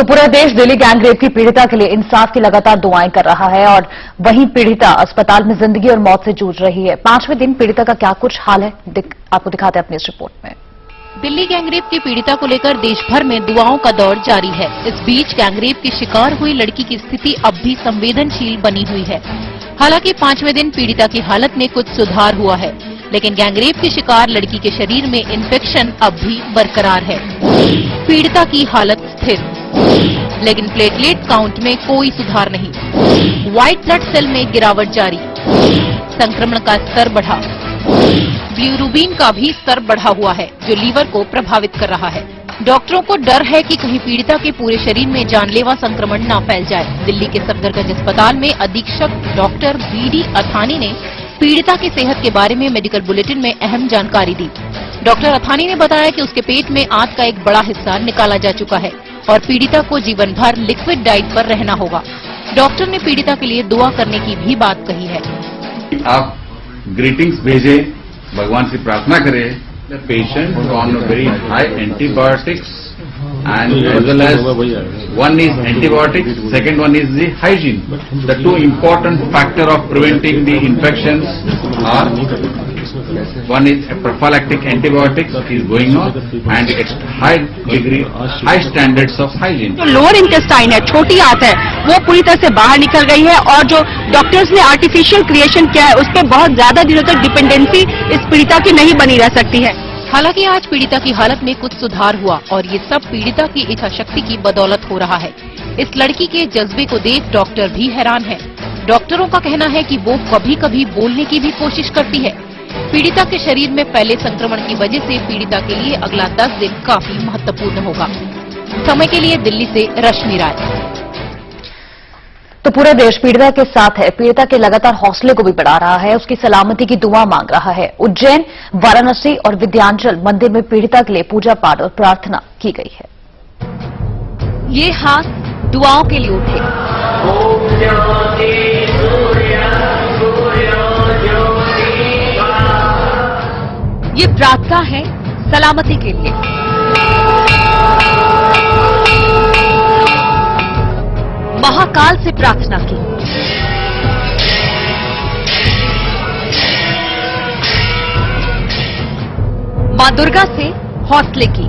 तो पूरा देश दिल्ली गैंगरेप की पीड़िता के लिए इंसाफ की लगातार दुआएं कर रहा है और वहीं पीड़िता अस्पताल में जिंदगी और मौत से जूझ रही है। 5वें दिन पीड़िता का क्या कुछ हाल है आपको दिखाते हैं अपनी इस रिपोर्ट में। दिल्ली गैंगरेप की पीड़िता को लेकर देश भर में दुआओं का दौर जारी है। इस बीच गैंगरेप की शिकार हुई लड़की की स्थिति अब भी संवेदनशील बनी हुई है। हालांकि 5वें दिन पीड़िता की हालत में कुछ सुधार हुआ है, लेकिन गैंगरेप की शिकार लड़की के शरीर में इन्फेक्शन अब भी बरकरार है। पीड़िता की हालत स्थिर, लेकिन प्लेटलेट काउंट में कोई सुधार नहीं। व्हाइट ब्लड सेल में गिरावट जारी, संक्रमण का स्तर बढ़ा, बिलिरुबिन का भी स्तर बढ़ा हुआ है जो लीवर को प्रभावित कर रहा है। डॉक्टरों को डर है कि कहीं पीड़िता के पूरे शरीर में जानलेवा संक्रमण न फैल जाए। दिल्ली के सफदरजंग अस्पताल में अधीक्षक डॉक्टर बीडी अथानी ने पीड़िता की सेहत के बारे में मेडिकल बुलेटिन में अहम जानकारी दी। डॉक्टर अथानी ने बताया कि उसके पेट में आंत का एक बड़ा हिस्सा निकाला जा चुका है और पीड़िता को जीवन भर लिक्विड डाइट पर रहना होगा। डॉक्टर ने पीड़िता के लिए दुआ करने की भी बात कही है। आप ग्रीटिंग्स भेजे, भगवान से प्रार्थना करें। The patient on very high antibiotics and as well as one is antibiotics, second one is the hygiene. The two important factor of preventing the infections are one is prophylactic antibiotics is going on and it's high standards of hygiene. जो lower intestine है, छोटी आंत है, वो पूरी तरह से बाहर निकल गई है और जो डॉक्टर्स ने आर्टिफिशियल क्रिएशन किया है उस पर बहुत ज्यादा दिनों तक डिपेंडेंसी इस पीड़िता की नहीं बनी रह सकती है। हालांकि आज पीड़िता की हालत में कुछ सुधार हुआ और ये सब पीड़िता की इच्छा शक्ति की बदौलत हो रहा है। इस लड़की के जज्बे को देख डॉक्टर भी हैरान हैं। डॉक्टरों का कहना है कि वो कभी कभी बोलने की भी कोशिश करती है। पीड़िता के शरीर में फैले संक्रमण की वजह से पीड़िता के लिए अगला 10 दिन काफी महत्वपूर्ण होगा। समय के लिए दिल्ली से रश्मि राय। तो पूरा देश पीड़िता के साथ है। पीड़िता के लगातार हौसले को भी बढ़ा रहा है, उसकी सलामती की दुआ मांग रहा है। उज्जैन, वाराणसी और विंध्याचल मंदिर में पीड़िता के लिए पूजा पाठ और प्रार्थना की गई है। ये हाथ दुआओं के लिए उठे। ये प्रार्थना है सलामती के लिए। महाकाल से प्रार्थना की। मां दुर्गा से हौसले की।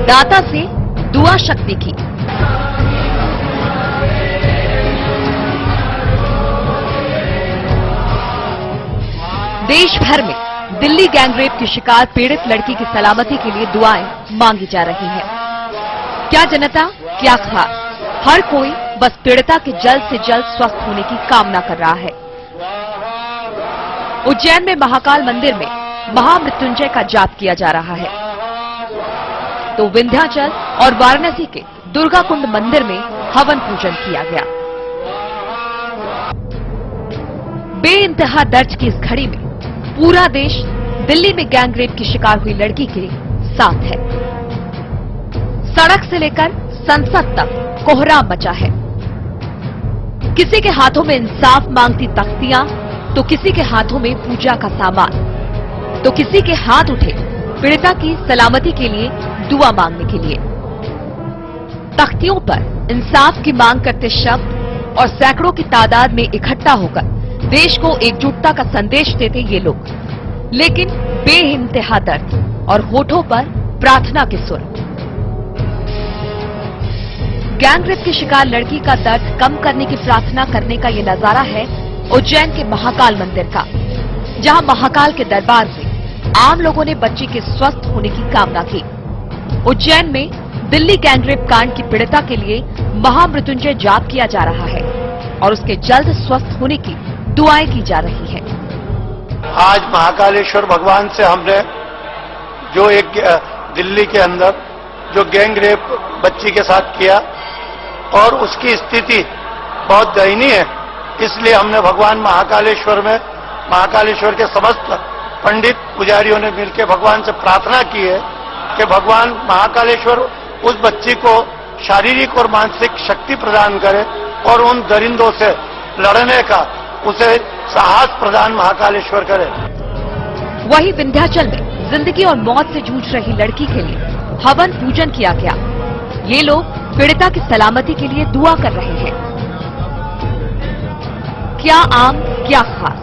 दाता से दुआ शक्ति की। देश भर में दिल्ली गैंगरेप की शिकार पीड़ित लड़की की सलामती के लिए दुआएं मांगी जा रही हैं। क्या जनता, क्या खास, हर कोई बस पीड़िता के जल्द से जल्द स्वस्थ होने की कामना कर रहा है। उज्जैन में महाकाल मंदिर में महामृत्युंजय का जाप किया जा रहा है, तो विंध्याचल और वाराणसी के दुर्गा कुंड मंदिर में हवन पूजन किया गया। बेइंतहा दर्द की इस घड़ी में पूरा देश दिल्ली में गैंगरेप की शिकार हुई लड़की के साथ है। सड़क से लेकर संसद तक कोहराम मचा है। किसी के हाथों में इंसाफ मांगती तख्तियां, तो किसी के हाथों में पूजा का सामान, तो किसी के हाथ उठे पीड़िता की सलामती के लिए दुआ मांगने के लिए। तख्तियों पर इंसाफ की मांग करते शब्द और सैकड़ों की तादाद में इकट्ठा होकर देश को एकजुटता का संदेश देते ये लोग, लेकिन बेइंतहा दर्द और होठों पर प्रार्थना के सुर। गैंगरेप की शिकार लड़की का दर्द कम करने की प्रार्थना करने का ये नजारा है उज्जैन के महाकाल मंदिर का, जहां महाकाल के दरबार में आम लोगों ने बच्ची के स्वस्थ होने की कामना की। उज्जैन में दिल्ली गैंगरेप कांड की पीड़िता के लिए महामृत्युंजय जाप किया जा रहा है और उसके जल्द स्वस्थ होने की दुआएं की जा रही है। आज महाकालेश्वर भगवान से हमने जो एक दिल्ली के अंदर जो गैंगरेप बच्ची के साथ किया और उसकी स्थिति बहुत दयनीय है, इसलिए हमने भगवान महाकालेश्वर में महाकालेश्वर के समस्त पंडित पुजारियों ने मिलकर भगवान से प्रार्थना की है कि भगवान महाकालेश्वर उस बच्ची को शारीरिक और मानसिक शक्ति प्रदान करे और उन दरिंदों से लड़ने का उसे साहस प्रदान महाकालेश्वर करे। वहीं विंध्याचल में जिंदगी और मौत से जूझ रही लड़की के लिए हवन पूजन किया गया। ये लोग पीड़िता की सलामती के लिए दुआ कर रहे हैं। क्या आम क्या खास,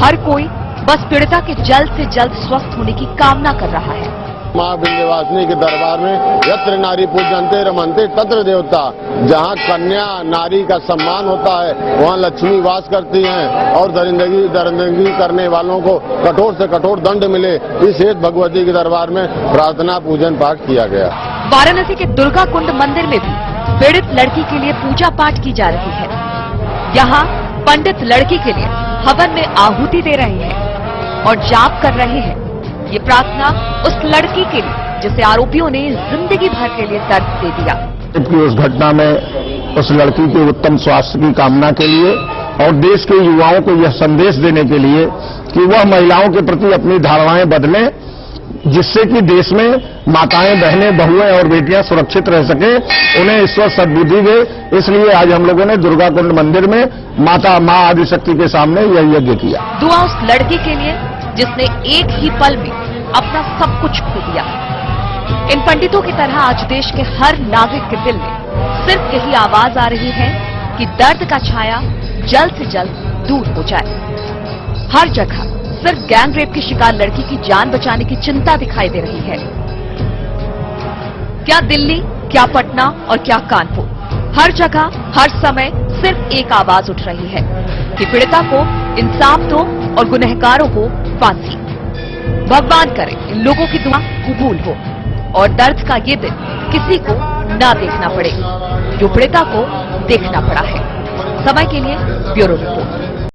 हर कोई बस पीड़िता के जल्द से जल्द स्वस्थ होने की कामना कर रहा है। मां विंध्यवासिनी के दरबार में यत्र नारी पूजन्ते रमन्ते तत्र देवता, जहां कन्या नारी का सम्मान होता है वहां लक्ष्मी वास करती हैं और दरिंदगी करने वालों को कठोर से कठोर दंड मिले, इस हेतु भगवती के दरबार में प्रार्थना पूजन पाठ किया गया। वाराणसी के दुर्गा कुंड मंदिर में भी पीड़ित लड़की के लिए पूजा पाठ की जा रही है। यहाँ पंडित लड़की के लिए हवन में आहुति दे रहे हैं और जाप कर रहे हैं। ये प्रार्थना उस लड़की के लिए जिसे आरोपियों ने जिंदगी भर के लिए दर्द दे दिया। उस घटना में उस लड़की के उत्तम स्वास्थ्य की कामना के लिए और देश के युवाओं को यह संदेश देने के लिए कि वह महिलाओं के प्रति अपनी धारणाएं बदलें, जिससे कि देश में माताएं, बहनें, बहुएं और बेटियां सुरक्षित रह सके, उन्हें ईश्वर सद्बुद्धि दे। इसलिए आज हम लोगों ने दुर्गा कुंड मंदिर में मां आदिशक्ति के सामने यह यज्ञ किया। दुआ उस लड़की के लिए जिसने एक ही पल में अपना सब कुछ खो दिया। इन पंडितों की तरह आज देश के हर नागरिक के दिल में सिर्फ यही आवाज आ रही है कि दर्द का छाया जल्द से जल्द दूर हो जाए। हर जगह सिर्फ गैंग रेप की शिकार लड़की की जान बचाने की चिंता दिखाई दे रही है। क्या दिल्ली, क्या पटना और क्या कानपुर, हर जगह हर समय सिर्फ एक आवाज उठ रही है कि पीड़िता को इंसाफ दो और गुनहगारों को फांसी। भगवान करे इन लोगों की दुआ कबूल हो और दर्द का ये दिन किसी को ना देखना पड़े जो पीड़िता को देखना पड़ा है। समय के लिए ब्यूरो रिपोर्ट।